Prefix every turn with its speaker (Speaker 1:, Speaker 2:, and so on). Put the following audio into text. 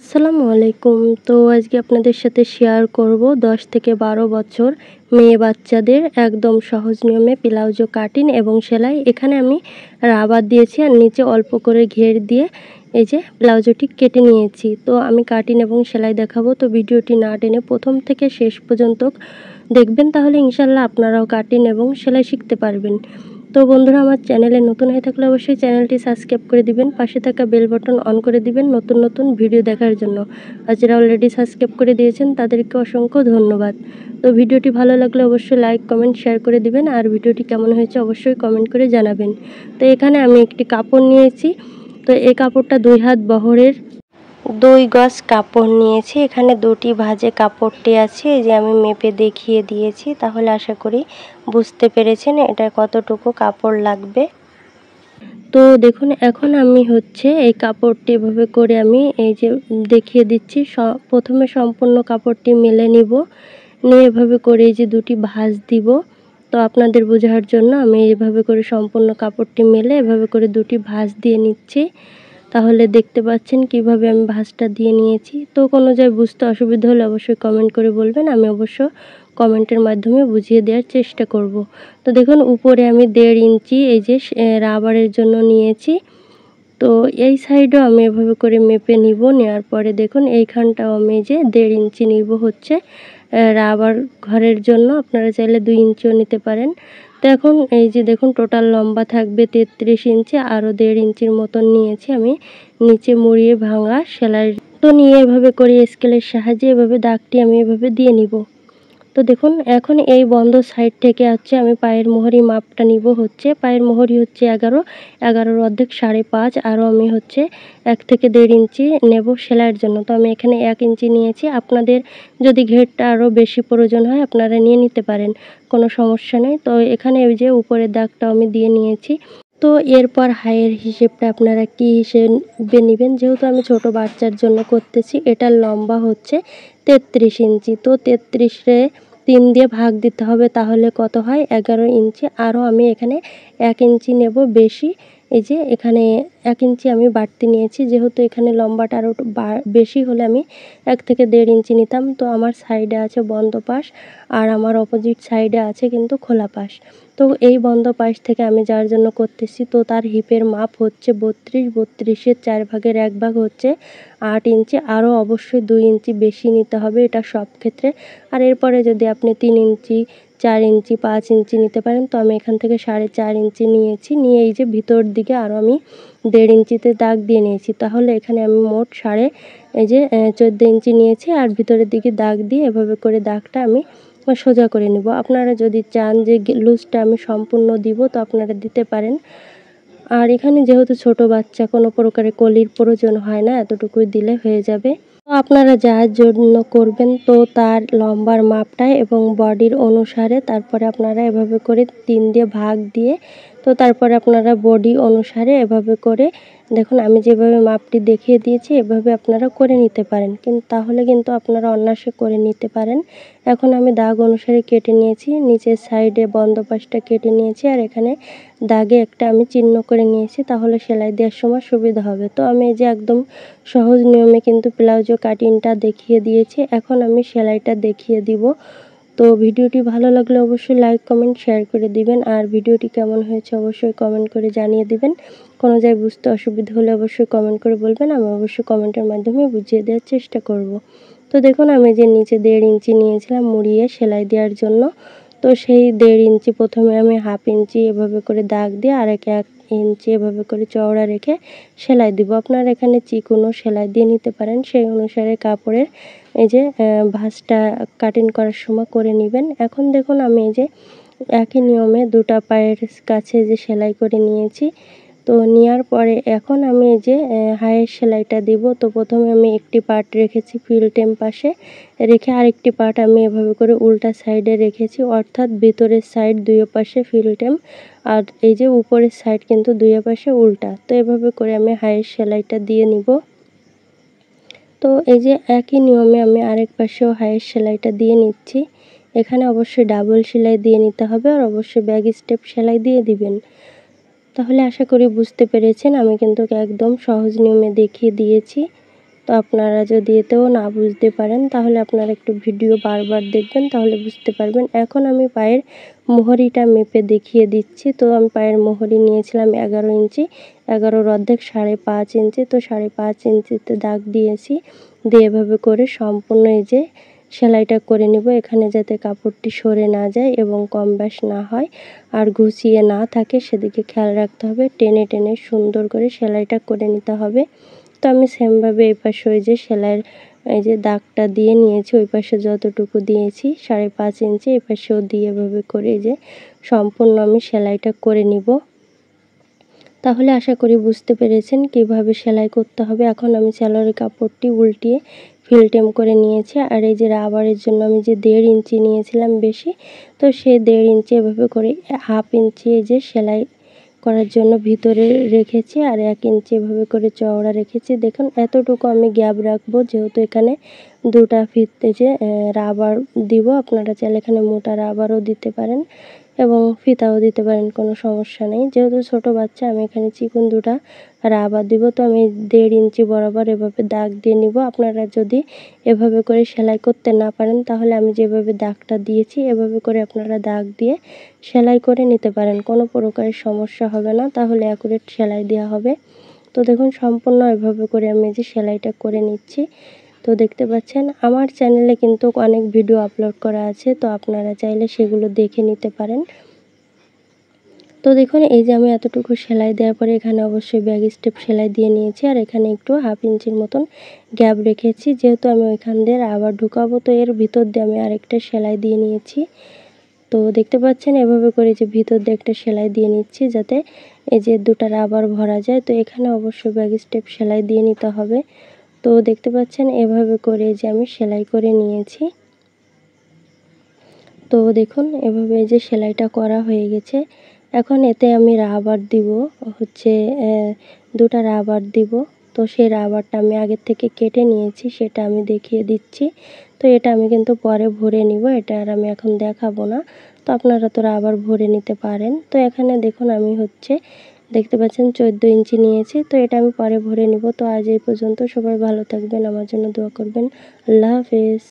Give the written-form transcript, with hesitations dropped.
Speaker 1: আসসালামু আলাইকুম। তো আজকে আপনাদের সাথে শেয়ার করব 10 থেকে 12 বছর মেয়ে বাচ্চাদের একদম সহজ নিয়মে ব্লাউজ ও কাটিং এবং সেলাই। এখানে আমি রাবার দিয়েছি আর নিচে অল্প করে ঘের দিয়ে এই যে ব্লাউজটি কেটে নিয়েছি। তো আমি কাটিং এবং সেলাই দেখাবো, তো ভিডিওটি না টেনে প্রথম থেকে শেষ পর্যন্ত দেখবেন, তাহলে ইনশাল্লাহ আপনারাও কাটিং এবং সেলাই শিখতে পারবেন। তো বন্ধুরা, আমার চ্যানেলে নতুন হয়ে থাকলে অবশ্যই চ্যানেলটি সাবস্ক্রাইব করে দিবেন, পাশে থাকা বেল বাটন অন করে দিবেন নতুন নতুন ভিডিও দেখার জন্য। আর যারা অলরেডি সাবস্ক্রাইব করে দিয়েছেন তাদেরকে অসংখ্য ধন্যবাদ। তো ভিডিওটি ভালো লাগলে অবশ্যই লাইক কমেন্ট শেয়ার করে দিবেন, আর ভিডিওটি কেমন হয়েছে অবশ্যই কমেন্ট করে জানাবেন। তো এখানে আমি একটি কাপড় নিয়েছি। তো এই কাপড়টা 2 হাত বহরের 2 গজ কাপড় নিয়েছি। এখানে দুটি ভাঁজে কাপড়টি আছে, এই যে আমি মেপে দেখিয়ে দিয়েছি, তাহলে আশা করি বুঝতে পেরেছেন এটা কতটুকু কাপড় লাগবে। তো দেখুন, এখন আমি এই কাপড়টি এভাবে করে আমি এই যে দেখিয়ে দিচ্ছি। প্রথমে সম্পূর্ণ কাপড়টি মেলে নিব, নিয়ে এভাবে করে এই যে দুটি ভাঁজ দিব। তো আপনাদের বোঝার জন্য আমি এভাবে করে সম্পূর্ণ কাপড়টি মেলে এভাবে করে দুটি ভাঁজ দিয়ে নিচ্ছি। তাহলে দেখতে পাচ্ছেন কিভাবে আমি ভাঁজটা দিয়ে নিয়েছি। তো কোনো জায়গায় বুঝতে অসুবিধা হলে অবশ্যই কমেন্ট করে বলবেন, আমি অবশ্য কমেন্টের মাধ্যমে বুঝিয়ে দেওয়ার চেষ্টা করব। তো দেখুন, উপরে আমি 1.5 ইঞ্চি এই যে রাবারের জন্য নিয়েছি। তো এই সাইডও আমি এভাবে করে মেপে নিব। নেওয়ার পরে দেখুন এইখানটাও আমি যে 1.5 ইঞ্চি নিব রাবার ঘরের জন্য। আপনারা চাইলে 2 ইঞ্চিও নিতে পারেন। তো এখন এই যে দেখুন টোটাল লম্বা থাকবে 33 ইঞ্চি, আরও 1.5 ইঞ্চির মতন নিয়েছি আমি নিচে মুড়িয়ে ভাঙা সেলাই। তো নিয়ে এভাবে করে স্কেলের সাহায্যে এভাবে দাগটি আমি এভাবে দিয়ে নিব। তো দেখুন, এখন এই বন্ধ সাইড থেকে আমি পায়ের মোহরি মাপটা নিব। পায়ের মোহরি 11, 11-র অর্ধেক 5.5, আরও আমি 1 থেকে 1.5 ইঞ্চি নেব সেলাইয়ের জন্য। তো আমি এখানে 1 ইঞ্চি নিয়েছি। আপনাদের যদি ঘেরটা আরও বেশি প্রয়োজন হয় আপনারা নিয়ে নিতে পারেন, কোনো সমস্যা নেই। তো এখানে এই যে উপরের দাগটাও আমি দিয়ে নিয়েছি। তো এরপর হাইয়ের হিসেবটা আপনারা কী হিসেবে নেবেন, যেহেতু আমি ছোট বাচ্চার জন্য করতেছি। এটার লম্বা 33 ইঞ্চি। তো 33-এ 3 দিয়ে ভাগ দিতে হবে, তাহলে কত হয় 11 ইঞ্চি। আরও আমি এখানে 1 ইঞ্চি নেব বেশি। এই যে এখানে 1 ইঞ্চি আমি বাড়তি নিয়েছি, যেহেতু এখানে লম্বাটা আরও বেশি হলে আমি 1 থেকে 1.5 ইঞ্চি নিতাম। তো আমার সাইডে আছে বন্ধ পাশ, আর আমার অপোজিট সাইডে আছে কিন্তু খোলা পাশ। তো এই বন্ধ পাশ থেকে আমি যার জন্য করতেছি, তো তার হিপের মাপ 32, 32-এর 4 ভাগের 1 ভাগ 8 ইঞ্চি। আরও অবশ্যই 2 ইঞ্চি বেশি নিতে হবে, এটা সব ক্ষেত্রে। আর এরপরে যদি আপনি 3 ইঞ্চি, 4 ইঞ্চি, 5 ইঞ্চি নিতে পারেন। তো আমি এখান থেকে 4.5 ইঞ্চি নিয়েছি, নিয়ে এই যে ভিতর দিকে আরও আমি 1.5 ইঞ্চিতে দাগ দিয়ে নিয়েছি। তাহলে এখানে আমি মোট 14 ইঞ্চি নিয়েছি, আর ভিতরের দিকে দাগ দিয়ে এভাবে করে দাগটা আমি সোজা করে নেব। আপনারা যদি চান যে লুজটা আমি সম্পূর্ণ দিব, তো আপনারা দিতে পারেন। আর এখানে যেহেতু ছোট বাচ্চা, কোনো প্রকারে কলির প্রয়োজন হয় না, এতটুকুই দিলে হয়ে যাবে। তো আপনারা যার জন্য করবেন, তো তার লম্বার মাপটায় এবং বডির অনুসারে তারপরে আপনারা এভাবে করে 3 দিয়ে ভাগ দিয়ে, তো তারপরে আপনারা বডি অনুসারে এভাবে করে দেখুন আমি যেভাবে মাপটি দেখিয়ে দিয়েছি এভাবে আপনারা করে নিতে পারেন, তাহলে কিন্তু আপনারা অনায়াসে করে নিতে পারেন। এখন আমি দাগ অনুসারে কেটে নিয়েছি, নিচের সাইডে বন্ধ পাশটা কেটে নিয়েছি, আর এখানে দাগে একটা আমি চিহ্ন করে নিয়েছি, তাহলে সেলাই দেওয়ার সময় সুবিধা হবে। তো আমি এই যে একদম সহজ নিয়মে কিন্তু ব্লাউজ ও কাটিংটা দেখিয়ে দিয়েছি। এখন আমি সেলাইটা দেখিয়ে দিব। তো ভিডিওটি ভালো লাগলে অবশ্যই লাইক কমেন্ট শেয়ার করে দিবেন, আর ভিডিওটি কেমন হয়েছে অবশ্যই কমেন্ট করে জানিয়ে দিবেন। কোনো জায়গায় বুঝতে অসুবিধা হলে অবশ্যই কমেন্ট করে বলবেন, আমি অবশ্যই কমেন্টের মাধ্যমে বুঝিয়ে দেওয়ার চেষ্টা করব। তো দেখুন, আমি যে নিচে 1.5 ইঞ্চি নিয়েছিলাম মুড়িয়ে সেলাই দেওয়ার জন্য, তো সেই 1.5 ইঞ্চি প্রথমে আমি 1/2 ইঞ্চি এভাবে করে দাগ দিয়ে আর 1 ইঞ্চি এভাবে করে চওড়া রেখে সেলাই দিব। আপনারা এখানে চিকনও সেলাই দিয়ে নিতে পারেন, সেই অনুসারে কাপড়ের এই যে ভাঁজটা কাটিং করার সময় করে নেবেন। এখন দেখুন, আমি এই যে একই নিয়মে দুটা পায়ের কাছে যে সেলাই করে নিয়েছি। তো নেওয়ার পরে এখন আমি এই যে হাইয়ের সেলাইটা দিব। তো প্রথমে আমি একটি পার্ট রেখেছি ফিল্টেম পাশে, রেখে আরেকটি পার্ট আমি এভাবে করে উল্টা সাইডে রেখেছি, অর্থাৎ ভিতরের সাইড দুই পাশে ফিল্টেম, আর এই যে উপরের সাইড কিন্তু দুই পাশে উল্টা। তো এভাবে করে আমি হাইয়ের সেলাইটা দিয়ে নিব। তো এই যে একই নিয়মে আমি আরেক পাশেও হাইয়ের সেলাইটা দিয়ে নিচ্ছি। এখানে অবশ্যই ডাবল সেলাই দিয়ে নিতে হবে, আর অবশ্যই ব্যাক স্টেপ সেলাই দিয়ে দিবেন। তাহলে আশা করি বুঝতে পেরেছেন, আমি কিন্তু একদম সহজ নিয়মে দেখিয়ে দিয়েছি। তো আপনারা যদি এতেও না বুঝতে পারেন তাহলে আপনারা একটু ভিডিও বারবার দেখবেন, তাহলে বুঝতে পারবেন। এখন আমি পায়ের মোহরিটা মেপে দেখিয়ে দিচ্ছি। তো আমি পায়ের মোহরি নিয়েছিলাম 11 ইঞ্চি, 11-র অর্ধেক 5.5 ইঞ্চি। তো 5.5 ইঞ্চিতে দাগ দিয়েছি, দিয়ে এভাবে করে সম্পূর্ণ এই যে সেলাইটা করে নিব, এখানে যাতে কাপড়টি সরে না যায় এবং কম বেশ না হয় আর ঘুষিয়ে না থাকে সেদিকে খেয়াল রাখতে হবে। টেনে টেনে সুন্দর করে সেলাইটা করে নিতে হবে। তো আমি সেমভাবে এই পাশে ওই যে সেলাইয়ের এই যে দাগটা দিয়ে নিয়েছি, ওই পাশে যতটুকু দিয়েছি 5.5 ইঞ্চি এই পাশেও দিয়ে এভাবে করে এই যে সম্পূর্ণ আমি সেলাইটা করে নিব। তাহলে আশা করি বুঝতে পেরেছেন কিভাবে সেলাই করতে হবে। এখন আমি সালোয়ারের কাপড়টি উল্টিয়ে ফিলটেম করে নিয়েছি, আর এই যে রাবারের জন্য আমি যে 1.5 ইঞ্চি নিয়েছিলাম বেশি, তো সেই 1.5 ইঞ্চি এভাবে করে 1/2 ইঞ্চি এই যে সেলাই করার জন্য ভিতরে রেখেছি, আর 1 ইঞ্চি এভাবে করে চওড়া রেখেছি। দেখুন এতটুকু আমি গ্যাপ রাখবো, যেহেতু এখানে দুটা ফিতে যে রাবার দিব। আপনারা চাইলে এখানে মোটা রাবারও দিতে পারেন এবং ফিতাও দিতে পারেন, কোনো সমস্যা নেই। যেহেতু ছোট বাচ্চা আমি এখানে চিকন দুটা রাবার দিব। তো আমি 1.5 ইঞ্চি বরাবর এভাবে দাগ দিয়ে নিব। আপনারা যদি এভাবে করে সেলাই করতে না পারেন তাহলে আমি যেভাবে দাগটা দিয়েছি এভাবে করে আপনারা দাগ দিয়ে সেলাই করে নিতে পারেন, কোনো প্রকারের সমস্যা হবে না, তাহলে অ্যাকুরেট সেলাই দেওয়া হবে। তো দেখুন সম্পূর্ণ এভাবে করে আমি যে সেলাইটা করে নিচ্ছি। তো দেখতে পাচ্ছেন আমার চ্যানেলে কিন্তু অনেক ভিডিও আপলোড করা আছে, তো আপনারা চাইলে সেগুলো দেখে নিতে পারেন। তো দেখুন এই যে আমি এতটুকু সেলাই দেওয়ার পরে এখানে অবশ্যই ব্যাক স্টেপ সেলাই দিয়ে নিয়েছি, আর এখানে একটু 1/2 ইঞ্চির মতন গ্যাপ রেখেছি, যেহেতু আমি ওইখান দিয়ে আবার ঢুকাবো। তো এর ভিতর দিয়ে আমি আরেকটা সেলাই দিয়ে নিয়েছি। তো দেখতে পাচ্ছেন এভাবে করে যে ভিতর দিয়ে একটা সেলাই দিয়ে নিচ্ছি, যাতে এই যে দুটা রাবার ভরা যায়। তো এখানে অবশ্যই ব্যাক স্টেপ সেলাই দিয়ে নিতে হবে। তো দেখতে পাচ্ছেন এভাবে করে যে আমি সেলাই করে নিয়েছি। তো দেখুন এভাবে যে সেলাইটা করা হয়ে গেছে। এখন এতে আমি রাবার দিব, হচ্ছে দুটা রাবার দিব। তো সেই রাবারটা আমি আগের থেকে কেটে নিয়েছি, সেটা আমি দেখিয়ে দিচ্ছি। তো এটা আমি কিন্তু পরে ভরে নিব, এটা আর আমি এখন দেখাবো না। তো আপনারা তো রাবার ভরে নিতে পারেন। তো এখানে দেখুন আমি হচ্ছে দেখতে পাচ্ছেন 14 ইঞ্চি নিয়েছি, তো এটা আমি পরে ভরে নিব। তো আজ এই পর্যন্ত, সবাই ভালো থাকবেন, আমার জন্য দোয়া করবেন। আল্লাহ হাফেজ।